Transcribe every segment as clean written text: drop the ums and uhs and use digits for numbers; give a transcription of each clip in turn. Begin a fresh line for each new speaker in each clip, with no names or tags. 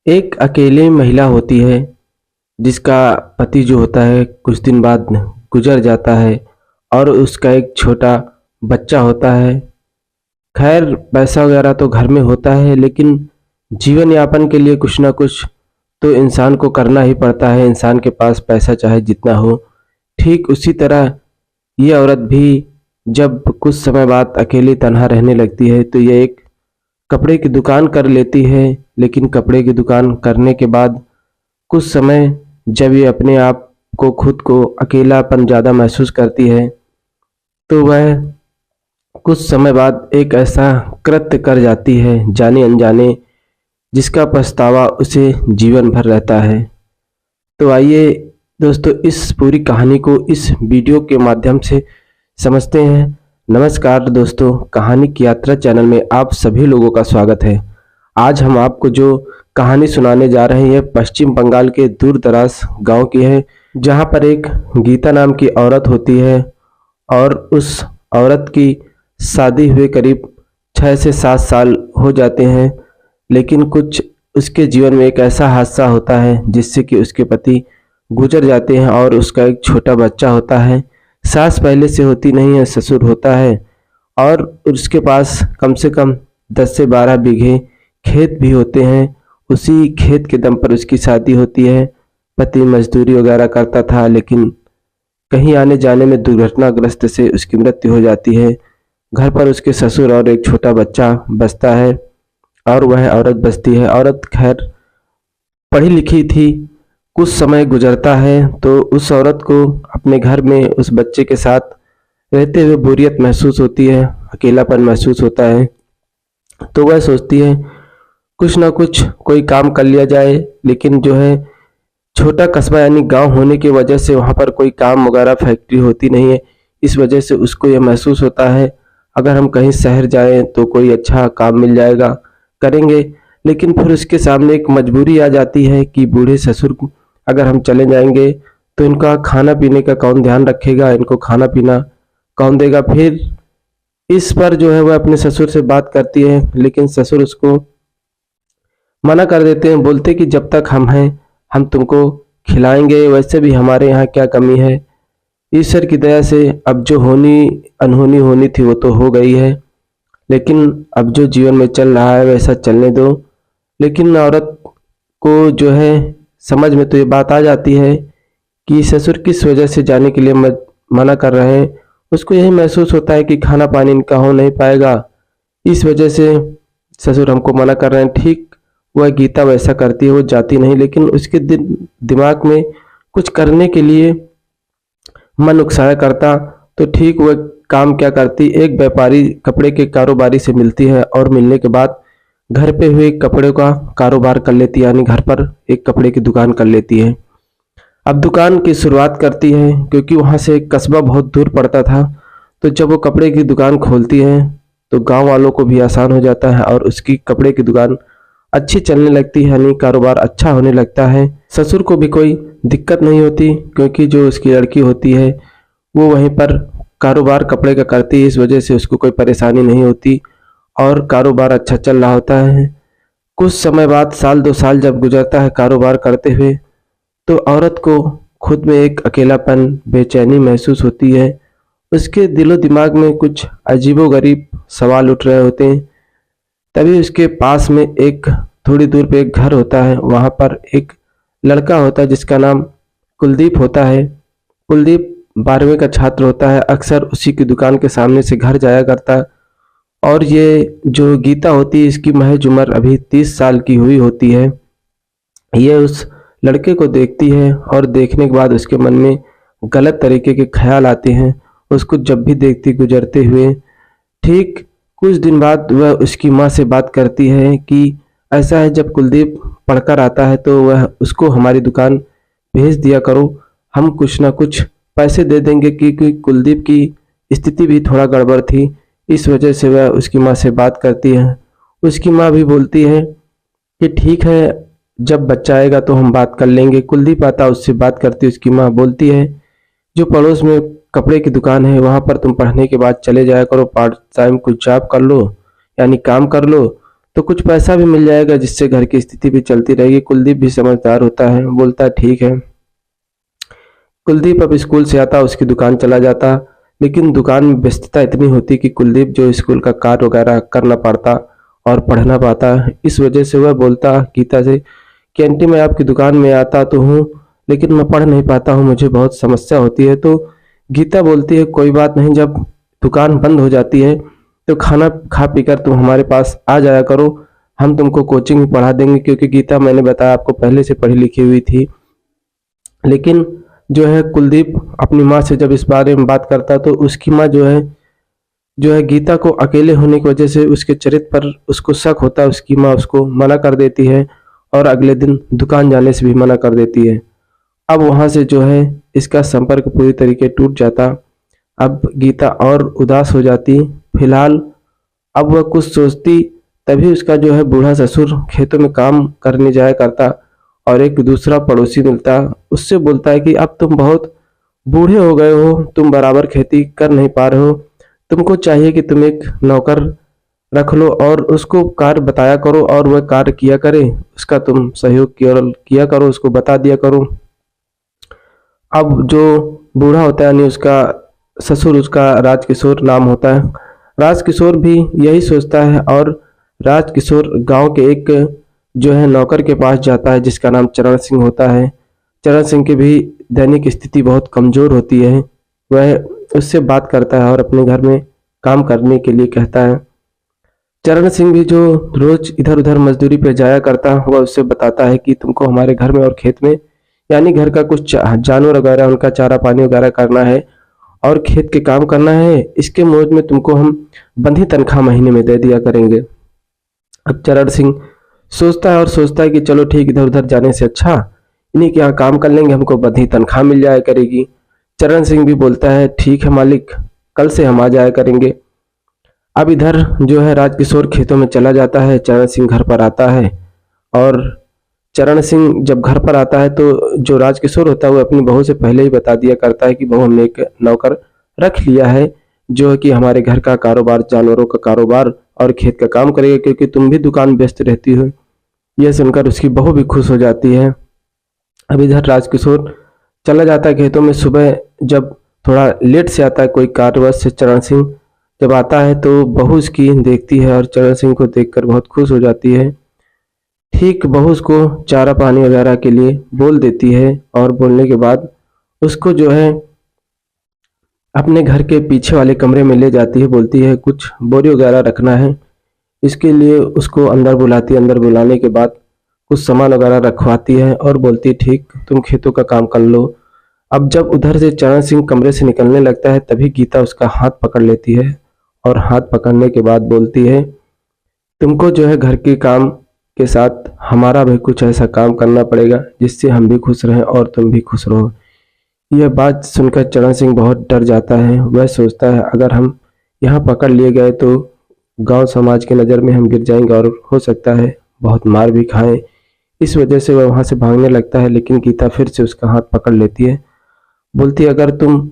एक अकेली महिला होती है जिसका पति जो होता है कुछ दिन बाद गुजर जाता है और उसका एक छोटा बच्चा होता है। खैर पैसा वगैरह तो घर में होता है लेकिन जीवन यापन के लिए कुछ ना कुछ तो इंसान को करना ही पड़ता है। इंसान के पास पैसा चाहे जितना हो, ठीक उसी तरह ये औरत भी जब कुछ समय बाद अकेली तन्हा रहने लगती है तो ये एक कपड़े की दुकान कर लेती है। लेकिन कपड़े की दुकान करने के बाद कुछ समय जब ये अपने आप को खुद को अकेलापन ज़्यादा महसूस करती है तो वह कुछ समय बाद एक ऐसा कृत्य कर जाती है जाने अनजाने, जिसका पछतावा उसे जीवन भर रहता है। तो आइए दोस्तों इस पूरी कहानी को इस वीडियो के माध्यम से समझते हैं। नमस्कार दोस्तों, कहानी की यात्रा चैनल में आप सभी लोगों का स्वागत है। आज हम आपको जो कहानी सुनाने जा रहे हैं यह पश्चिम बंगाल के दूर दराज गाँव की है, जहाँ पर एक गीता नाम की औरत होती है और उस औरत की शादी हुए करीब 6 से 7 साल हो जाते हैं। लेकिन कुछ उसके जीवन में एक ऐसा हादसा होता है जिससे कि उसके पति गुजर जाते हैं और उसका एक छोटा बच्चा होता है। सास पहले से होती नहीं है, ससुर होता है और उसके पास कम से कम 10 से 12 बीघे खेत भी होते हैं। उसी खेत के दम पर उसकी शादी होती है। पति मजदूरी वगैरह करता था लेकिन कहीं आने जाने में दुर्घटनाग्रस्त से उसकी मृत्यु हो जाती है। घर पर उसके ससुर और एक छोटा बच्चा बसता है और वह औरत बसती है। औरत खैर पढ़ी लिखी थी। कुछ समय गुजरता है तो उस औरत को अपने घर में उस बच्चे के साथ रहते हुए बोरियत महसूस होती है, अकेलापन महसूस होता है। तो वह सोचती है कुछ ना कुछ कोई काम कर लिया जाए, लेकिन जो है छोटा कस्बा यानी गांव होने की वजह से वहाँ पर कोई काम वगैरह फैक्ट्री होती नहीं है। इस वजह से उसको यह महसूस होता है अगर हम कहीं शहर जाएं तो कोई अच्छा काम मिल जाएगा, करेंगे। लेकिन फिर उसके सामने एक मजबूरी आ जाती है कि बूढ़े ससुर अगर हम चले जाएंगे तो इनका खाना पीने का कौन ध्यान रखेगा, इनको खाना पीना कौन देगा। फिर इस पर जो है वह अपने ससुर से बात करती है लेकिन ससुर उसको मना कर देते हैं, बोलते कि जब तक हम हैं हम तुमको खिलाएंगे, वैसे भी हमारे यहाँ क्या कमी है। ईश्वर की दया से अब जो होनी अनहोनी होनी थी वो तो हो गई है, लेकिन अब जो जीवन में चल रहा है वैसा चलने दो। लेकिन औरत को जो है समझ में तो ये बात आ जाती है कि ससुर किस वजह से जाने के लिए मना कर रहे हैं। उसको यही महसूस होता है कि खाना पानी इनका हो नहीं पाएगा, इस वजह से ससुर हमको मना कर रहे हैं। ठीक वह गीता वैसा करती है, वो जाती नहीं, लेकिन उसके दिमाग में कुछ करने के लिए मन उकसाया करता। तो ठीक वह काम क्या करती, एक व्यापारी कपड़े के कारोबारी से मिलती है और मिलने के बाद घर पे हुए कपड़े का कारोबार कर लेती है, यानी घर पर एक कपड़े की दुकान कर लेती है। अब दुकान की शुरुआत करती है क्योंकि वहाँ से कस्बा बहुत दूर पड़ता था। तो जब वो कपड़े की दुकान खोलती है तो गांव वालों को भी आसान हो जाता है और उसकी कपड़े की दुकान अच्छी चलने लगती है, यानी कारोबार अच्छा होने लगता है। ससुर को भी कोई दिक्कत नहीं होती क्योंकि जो उसकी लड़की होती है वो वहीं पर कारोबार कपड़े का करती है, इस वजह से उसको कोई परेशानी नहीं होती और कारोबार अच्छा चल रहा होता है। कुछ समय बाद साल 2 साल जब गुजरता है कारोबार करते हुए तो औरत को खुद में एक अकेलापन बेचैनी महसूस होती है। उसके दिलो दिमाग में कुछ अजीबोगरीब सवाल उठ रहे होते हैं। तभी उसके पास में एक थोड़ी दूर पे एक घर होता है, वहाँ पर एक लड़का होता है जिसका नाम कुलदीप होता है। कुलदीप 12वीं का छात्र होता है, अक्सर उसी की दुकान के सामने से घर जाया करता है। और ये जो गीता होती है इसकी महज उम्र अभी 30 साल की हुई होती है। ये उस लड़के को देखती है और देखने के बाद उसके मन में गलत तरीके के ख्याल आते हैं। उसको जब भी देखती गुजरते हुए, ठीक कुछ दिन बाद वह उसकी माँ से बात करती है कि ऐसा है जब कुलदीप पढ़कर आता है तो वह उसको हमारी दुकान भेज दिया करो, हम कुछ ना कुछ पैसे दे देंगे। क्योंकि कुलदीप की स्थिति भी थोड़ा गड़बड़ थी, इस वजह से वह उसकी माँ से बात करती है। उसकी माँ भी बोलती है कि ठीक है, जब बच्चा आएगा तो हम बात कर लेंगे। कुलदीप आता उससे बात करती, उसकी माँ बोलती है जो पड़ोस में कपड़े की दुकान है वहाँ पर तुम पढ़ने के बाद चले जाया करो, पार्ट टाइम कुछ जॉब कर लो यानी काम कर लो, तो कुछ पैसा भी मिल जाएगा जिससे घर की स्थिति भी चलती रहेगी। कुलदीप भी समझदार होता है, बोलता है ठीक है। कुलदीप अब स्कूल से आता, उसकी दुकान चला जाता, लेकिन दुकान में व्यस्तता इतनी होती कि कुलदीप जो स्कूल का कार्य वगैरह कर ना पाता और पढ़ ना पाता। इस वजह से वह बोलता गीता से कि आंटी मैं आपकी दुकान में आता तो हूँ, लेकिन मैं पढ़ नहीं पाता हूँ, मुझे बहुत समस्या होती है। तो गीता बोलती है कोई बात नहीं, जब दुकान बंद हो जाती है तो खाना खा पीकर तुम हमारे पास आ जाया करो, हम तुमको कोचिंग भी पढ़ा देंगे। क्योंकि गीता मैंने बताया आपको पहले से पढ़ी लिखी हुई थी। लेकिन जो है कुलदीप अपनी माँ से जब इस बारे में बात करता तो उसकी माँ जो है गीता को अकेले होने की वजह से उसके चरित्र पर उसको शक होता है। उसकी माँ उसको मना कर देती है और अगले दिन दुकान जाने से भी मना कर देती है। अब वहाँ से जो है इसका संपर्क पूरी तरीके टूट जाता। अब गीता और उदास हो जाती। फिलहाल अब वह कुछ सोचती, तभी उसका जो है बूढ़ा ससुर खेतों में काम करने जाया करता और एक दूसरा पड़ोसी मिलता, उससे बोलता है कि अब तुम बहुत बूढ़े हो गए हो, तुम बराबर खेती कर नहीं पा रहे हो, तुमको चाहिए कि तुम एक नौकर रख लो और उसको कार्य बताया करो और वह कार्य किया करे, उसका तुम सहयोग किया करो, उसको बता दिया करो। अब जो बूढ़ा होता है यानी उसका ससुर, उसका राजकिशोर नाम होता है, राजकिशोर भी यही सोचता है और राजकिशोर गांव के एक जो है नौकर के पास जाता है जिसका नाम चरण सिंह होता है। चरण सिंह की भी दैनिक स्थिति बहुत कमजोर होती है। वह उससे बात करता है और अपने घर में काम करने के लिए कहता है। चरण सिंह भी जो रोज इधर उधर मजदूरी पे जाया करता है, वह उससे बताता है कि तुमको हमारे घर में और खेत में यानी घर का कुछ जानवर वगैरह उनका चारा पानी वगैरह करना है और खेत के काम करना है। इसके मौज में तुमको हम बंधी तनख्वाह महीने में दे दिया करेंगे। अब चरण सिंह सोचता है और सोचता है कि चलो ठीक, इधर उधर जाने से अच्छा इन्हीं के यहाँ काम कर लेंगे, हमको बंधी तनख्वाह मिल जाया करेगी। चरण सिंह भी बोलता है ठीक है मालिक, कल से हम आ जाया करेंगे। अब इधर जो है राजकिशोर खेतों में चला जाता है, चरण सिंह घर पर आता है और चरण सिंह जब घर पर आता है तो जो राजकिशोर होता है वो अपनी बहू से पहले ही बता दिया करता है कि बहू हमने एक नौकर रख लिया है जो है कि हमारे घर का कारोबार, जानवरों का कारोबार और खेत का काम करेगा, क्योंकि तुम भी दुकान व्यस्त रहती हो। यह सुनकर उसकी बहू भी खुश हो जाती है। अब इधर राजकिशोर चला जाता है खेतों में। सुबह जब थोड़ा लेट से आता है कोई कार्यवश से, चरण सिंह जब आता है तो बहू उसकी देखती है और चरण सिंह को देखकर बहुत खुश हो जाती है। ठीक बहू उसको चारा पानी वगैरह के लिए बोल देती है और बोलने के बाद उसको जो है अपने घर के पीछे वाले कमरे में ले जाती है। बोलती है कुछ बोरी वगैरह रखना है, इसके लिए उसको अंदर बुलाती है। अंदर बुलाने के बाद कुछ सामान वगैरह रखवाती है और बोलती है ठीक, तुम खेतों का काम कर लो। अब जब उधर से चरण सिंह कमरे से निकलने लगता है तभी गीता उसका हाथ पकड़ लेती है और हाथ पकड़ने के बाद बोलती है तुमको जो है घर के काम के साथ हमारा भी कुछ ऐसा काम करना पड़ेगा जिससे हम भी खुश रहें और तुम भी खुश रहो। यह बात सुनकर चरण सिंह बहुत डर जाता है। वह सोचता है अगर हम यहाँ पकड़ लिए गए तो गांव समाज की नज़र में हम गिर जाएंगे और हो सकता है बहुत मार भी खाएं। इस वजह से वह वहाँ से भागने लगता है, लेकिन गीता फिर से उसका हाथ पकड़ लेती है। बोलती है अगर तुम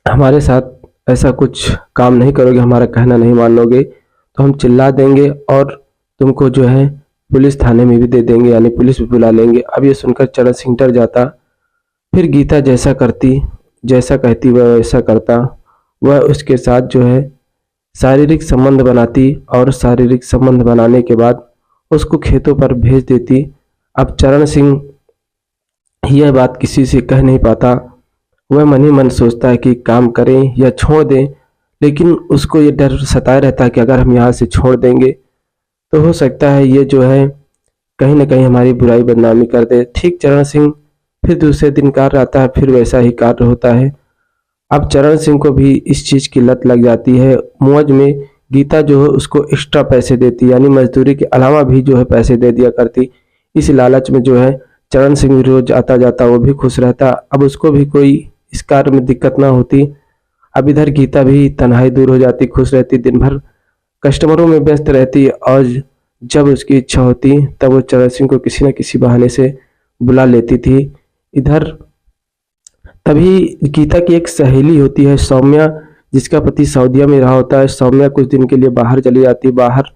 हमारे साथ ऐसा कुछ काम नहीं करोगे, हमारा कहना नहीं मानोगे तो हम चिल्ला देंगे और तुमको जो है पुलिस थाने में भी दे देंगे, यानी पुलिस भी बुला लेंगे। अब ये सुनकर चरण सिंह डर जाता। फिर गीता जैसा कहती वह वैसा करता। वह उसके साथ जो है शारीरिक संबंध बनाती और शारीरिक संबंध बनाने के बाद उसको खेतों पर भेज देती। अब चरण सिंह यह बात किसी से कह नहीं पाता। वह मन ही मन सोचता है कि काम करें या छोड़ दें, लेकिन उसको ये डर सताए रहता है कि अगर हम यहाँ से छोड़ देंगे तो हो सकता है ये जो है कहीं ना कहीं हमारी बुराई बदनामी कर दे। ठीक चरण सिंह फिर दूसरे दिन कार्य आता है, फिर वैसा ही कार्य होता है। अब चरण सिंह को भी इस चीज़ की लत लग जाती है। मौज में गीता जो है उसको एक्स्ट्रा पैसे देती, यानी मजदूरी के अलावा भी जो है पैसे दे दिया करती। इस लालच में जो है चरण सिंह भी रोज आता जाता, वो भी खुश रहता। अब उसको भी कोई इस कार्य में दिक्कत ना होती। अब इधर गीता भी तन्हाई दूर हो जाती, खुश रहती, दिन भर कस्टमरों में व्यस्त रहती और जब उसकी इच्छा होती तब वो चरण सिंह को किसी न किसी बहाने से बुला लेती थी। इधर तभी गीता की एक सहेली होती है सौम्या, जिसका पति सऊदीया में रहा होता है। सौम्या कुछ दिन के लिए बाहर चली जाती है। बाहर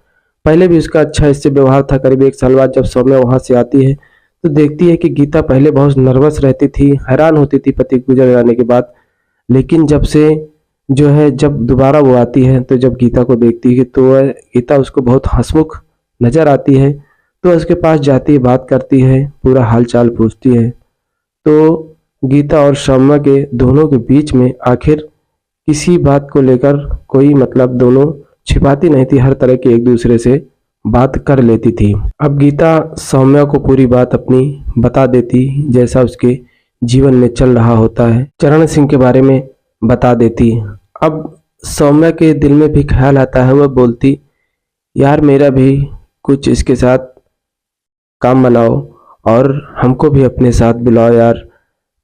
पहले भी उसका अच्छा इससे व्यवहार था। करीब 1 साल बाद जब सौम्या वहाँ से आती है तो देखती है कि गीता पहले बहुत नर्वस रहती थी, हैरान होती थी पति गुजर जाने के बाद। लेकिन जब से जो है जब दोबारा वो आती है तो जब गीता को देखती है तो वह गीता उसको बहुत हंसमुख नजर आती है, तो उसके पास जाती है, बात करती है, पूरा हाल चाल पूछती है। तो गीता और सौम्या के दोनों के बीच में आखिर किसी बात को लेकर कोई मतलब दोनों छिपाती नहीं थी, हर तरह की एक दूसरे से बात कर लेती थी। अब गीता सौम्या को पूरी बात अपनी बता देती, जैसा उसके जीवन में चल रहा होता है, चरण सिंह के बारे में बता देती। अब सौम्या के दिल में भी ख्याल आता है, वह बोलती यार मेरा भी कुछ इसके साथ काम बनाओ और हमको भी अपने साथ बुलाओ यार।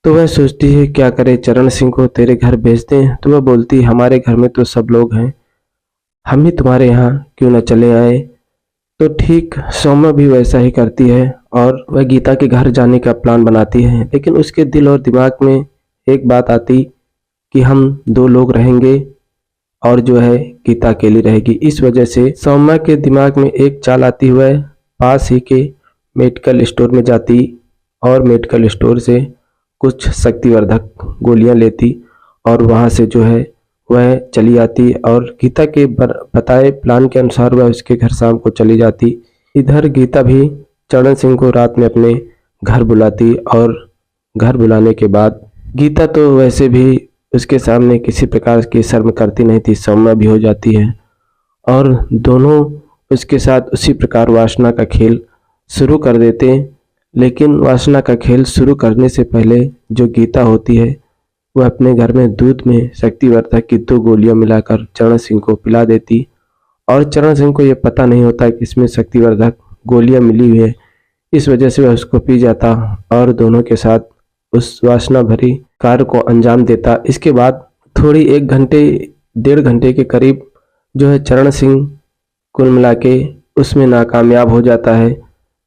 तो वह सोचती है क्या करे, चरण सिंह को तेरे घर भेज दें। तो वह बोलती हमारे घर में तो सब लोग हैं, हम ही तुम्हारे यहाँ क्यों न चले आए। तो ठीक सौम्या भी वैसा ही करती है और वह गीता के घर जाने का प्लान बनाती है। लेकिन उसके दिल और दिमाग में एक बात आती कि हम 2 लोग रहेंगे और जो है गीता अकेली रहेगी। इस वजह से सौम्या के दिमाग में एक चाल आती, हुआ पास ही के मेडिकल स्टोर में जाती और मेडिकल स्टोर से कुछ शक्तिवर्धक गोलियां लेती और वहां से जो है वह चली आती और गीता के बताए प्लान के अनुसार वह उसके घर शाम को चली जाती। इधर गीता भी चरण सिंह को रात में अपने घर बुलाती और घर बुलाने के बाद गीता तो वैसे भी उसके सामने किसी प्रकार की शर्म करती नहीं थी, सौम्या भी हो जाती है और दोनों उसके साथ उसी प्रकार वासना का खेल शुरू कर देते। लेकिन वासना का खेल शुरू करने से पहले जो गीता होती है वह अपने घर में दूध में शक्तिवर्धक की 2 गोलियां मिलाकर चरण सिंह को पिला देती और चरण सिंह को यह पता नहीं होता कि इसमें शक्तिवर्धक गोलियां मिली हुई है। इस वजह से वह उसको पी जाता और दोनों के साथ उस वासना भरी कार्य को अंजाम देता। इसके बाद थोड़ी 1 घंटे 1.5 घंटे के करीब जो है चरण सिंह कुल मिला के उसमें नाकामयाब हो जाता है।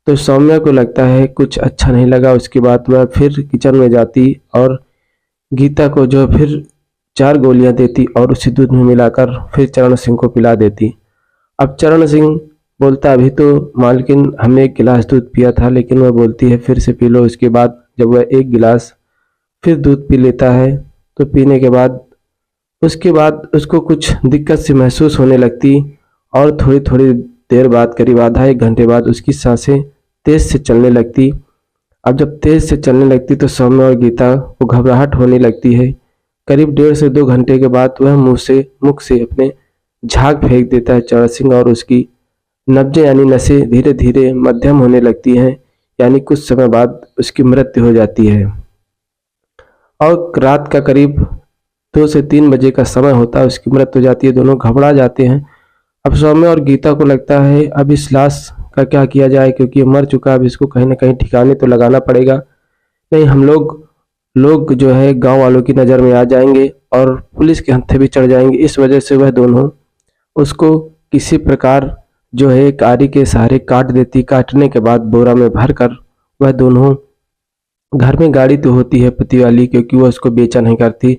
तो सौम्या को लगता है कुछ अच्छा नहीं लगा। उसके बाद वह फिर किचन में जाती और गीता को जो फिर 4 गोलियां देती और उसी दूध में मिलाकर फिर चरण सिंह को पिला देती। अब चरण सिंह बोलता अभी तो मालकिन हमने 1 गिलास दूध पिया था, लेकिन वह बोलती है फिर से पी लो। उसके बाद जब वह 1 गिलास फिर दूध पी लेता है तो पीने के बाद उसके बाद उसको कुछ दिक्कत सी महसूस होने लगती और थोड़ी थोड़ी देर बाद करीब आधा 1 घंटे बाद उसकी सांसें तेज से चलने लगती। अब जब तेज से चलने लगती तो सौम्या और गीता को घबराहट होने लगती है। करीब 1.5 से 2 घंटे के बाद वह मुख से अपने झाग फेंक देता है चरण सिंह और उसकी नब्जें यानी नसें धीरे धीरे मध्यम होने लगती हैं, यानी कुछ समय बाद उसकी मृत्यु हो जाती है। और रात का करीब 2 से 3 बजे का समय होता है, उसकी मृत्यु हो जाती है। दोनों घबरा जाते हैं। अब सौम्या और गीता को लगता है अब इस लाश का क्या किया जाए, क्योंकि ये मर चुका है, अब इसको कहीं ना कहीं ठिकाने तो लगाना पड़ेगा, नहीं हम लोग जो है गांव वालों की नज़र में आ जाएंगे और पुलिस के हत्थे भी चढ़ जाएंगे। इस वजह से वह दोनों उसको किसी प्रकार जो है एक आरी के सहारे काट देती। काटने के बाद बोरा में भर कर वह दोनों, घर में गाड़ी तो होती है पति वाली, क्योंकि वह उसको बेचा नहीं करती,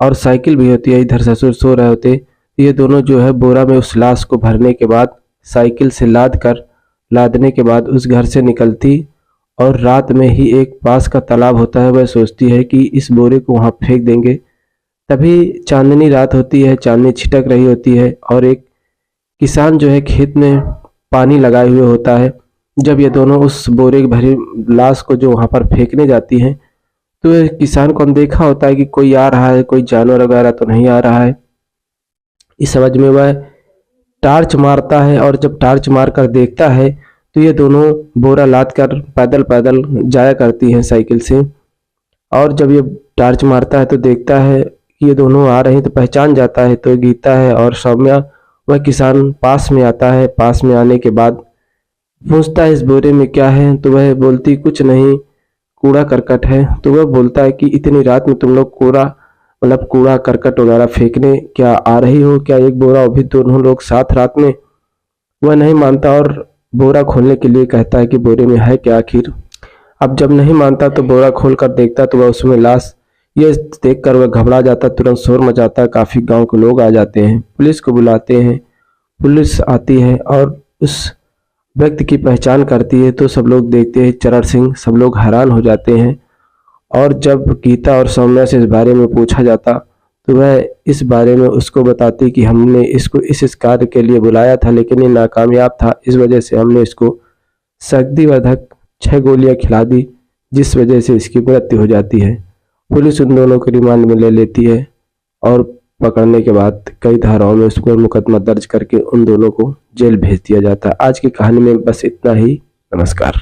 और साइकिल भी होती है। इधर ससुर सो रहे होते, ये दोनों जो है बोरा में उस लाश को भरने के बाद साइकिल से लादने के बाद उस घर से निकलती और रात में ही एक पास का तालाब होता है, वह सोचती है कि इस बोरे को वहाँ फेंक देंगे। तभी चांदनी रात होती है, चांदनी छिटक रही होती है और एक किसान जो है खेत में पानी लगाए हुए होता है। जब ये दोनों उस बोरे की भरी लाश को जो वहाँ पर फेंकने जाती हैं तो किसान को देखा होता है कि कोई आ रहा है, कोई जानवर वगैरह तो नहीं आ रहा है। इस समझ में वह टार्च मारता है और जब टार्च मार कर देखता है तो ये दोनों बोरा लाद कर पैदल पैदल जाया करती हैं साइकिल से। और जब ये टार्च मारता है तो देखता है कि ये दोनों आ रहे हैं तो पहचान जाता है, तो गीता है और सौम्या। वह किसान पास में आता है, पास में आने के बाद पूछता है इस बोरे में क्या है, तो वह बोलती कुछ नहीं, कूड़ा करकट है। तो वह बोलता है कि इतनी रात में तुम लोग कूड़ा करकट वगैरह फेंकने क्या आ रही हो क्या, एक बोरा, वो भी दोनों लोग साथ रात में। वह नहीं मानता और बोरा खोलने के लिए कहता है कि बोरे में है क्या आखिर। अब जब नहीं मानता तो बोरा खोल कर देखता तो वह उसमें लाश, ये देखकर वह घबरा जाता, तुरंत शोर मचाता। काफी गांव के लोग आ जाते हैं, पुलिस को बुलाते हैं। पुलिस आती है और उस व्यक्ति की पहचान करती है तो सब लोग देखते हैं चरण सिंह, सब लोग हैरान हो जाते हैं। और जब गीता और सौम्या से इस बारे में पूछा जाता तो वह इस बारे में उसको बताती कि हमने इसको इस कार्य के लिए बुलाया था लेकिन ये नाकामयाब था, इस वजह से हमने इसको शक्तिवर्धक 6 गोलियां खिला दी, जिस वजह से इसकी मृत्यु हो जाती है। पुलिस उन दोनों को रिमांड में ले लेती है और पकड़ने के बाद कई धाराओं में उस पर मुकदमा दर्ज करके उन दोनों को जेल भेज दिया जाता है। आज की कहानी में बस इतना ही। नमस्कार।